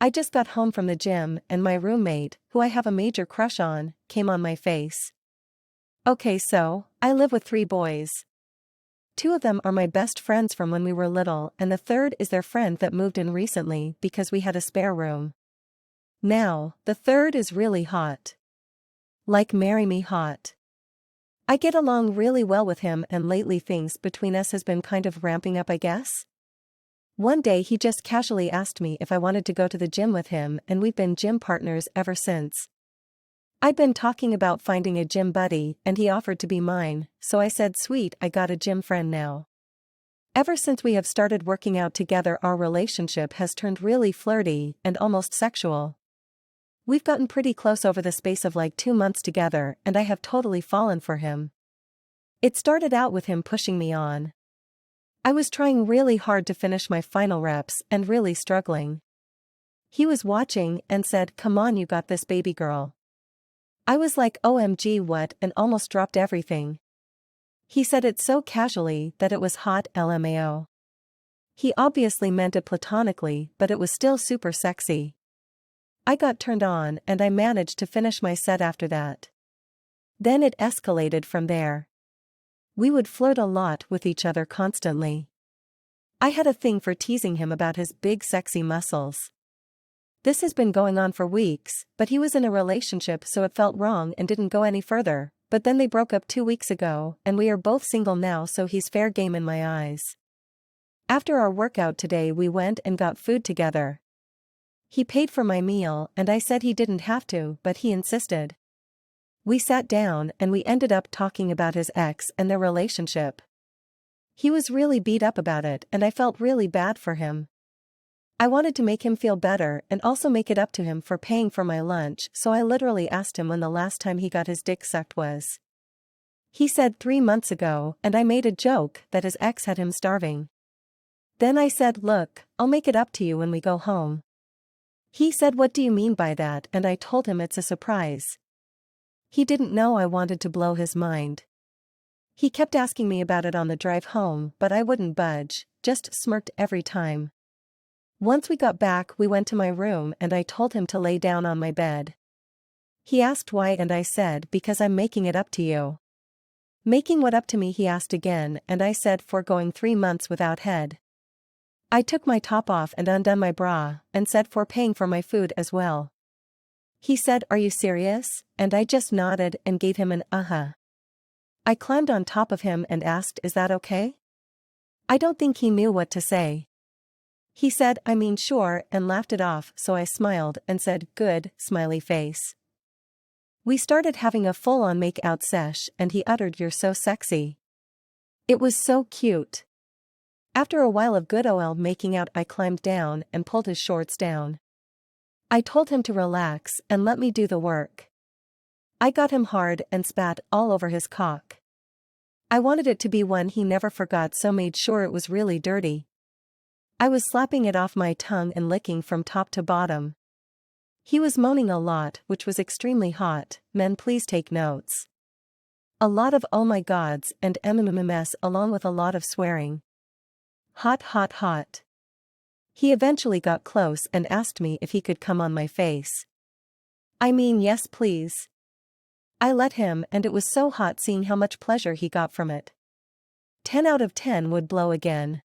I just got home from the gym and my roommate, who I have a major crush on, came on my face. Okay, so, I live with 3 boys. 2 of them are my best friends from when we were little and the third is their friend that moved in recently because we had a spare room. Now, the third is really hot. Like marry me hot. I get along really well with him and lately things between us has been kind of ramping up I guess. One day he just casually asked me if I wanted to go to the gym with him and we've been gym partners ever since. I'd been talking about finding a gym buddy and he offered to be mine, so I said sweet I got a gym friend now. Ever since we have started working out together our relationship has turned really flirty and almost sexual. We've gotten pretty close over the space of like 2 months together and I have totally fallen for him. It started out with him pushing me on. I was trying really hard to finish my final reps and really struggling. He was watching and said, "Come on, you got this, baby girl." I was like, OMG what, and almost dropped everything. He said it so casually that it was hot LMAO. He obviously meant it platonically, but it was still super sexy. I got turned on and I managed to finish my set after that. Then it escalated from there. We would flirt a lot with each other constantly. I had a thing for teasing him about his big sexy muscles. This has been going on for weeks, but he was in a relationship so it felt wrong and didn't go any further, but then they broke up 2 weeks ago and we are both single now so he's fair game in my eyes. After our workout today we went and got food together. He paid for my meal and I said he didn't have to but he insisted. We sat down and we ended up talking about his ex and their relationship. He was really beat up about it and I felt really bad for him. I wanted to make him feel better and also make it up to him for paying for my lunch so I literally asked him when the last time he got his dick sucked was. He said 3 months ago and I made a joke that his ex had him starving. Then I said, look, I'll make it up to you when we go home. He said, what do you mean by that? And I told him it's a surprise. He didn't know I wanted to blow his mind. He kept asking me about it on the drive home but I wouldn't budge, just smirked every time. Once we got back we went to my room and I told him to lay down on my bed. He asked why and I said because I'm making it up to you. Making what up to me he asked again and I said for going 3 months without head. I took my top off and undone my bra, and said for paying for my food as well. He said, are you serious? And I just nodded and gave him an uh-huh. I climbed on top of him and asked, is that okay? I don't think he knew what to say. He said, I mean sure, and laughed it off so I smiled and said, good, smiley face. We started having a full-on make-out sesh and he uttered, you're so sexy. It was so cute. After a while of good ol' making out I climbed down and pulled his shorts down. I told him to relax and let me do the work. I got him hard and spat all over his cock. I wanted it to be one he never forgot so made sure it was really dirty. I was slapping it off my tongue and licking from top to bottom. He was moaning a lot which was extremely hot, men please take notes. A lot of oh my gods and mmms along with a lot of swearing. Hot hot hot. He eventually got close and asked me if he could come on my face. I mean yes please. I let him and it was so hot seeing how much pleasure he got from it. 10 out of 10 would blow again.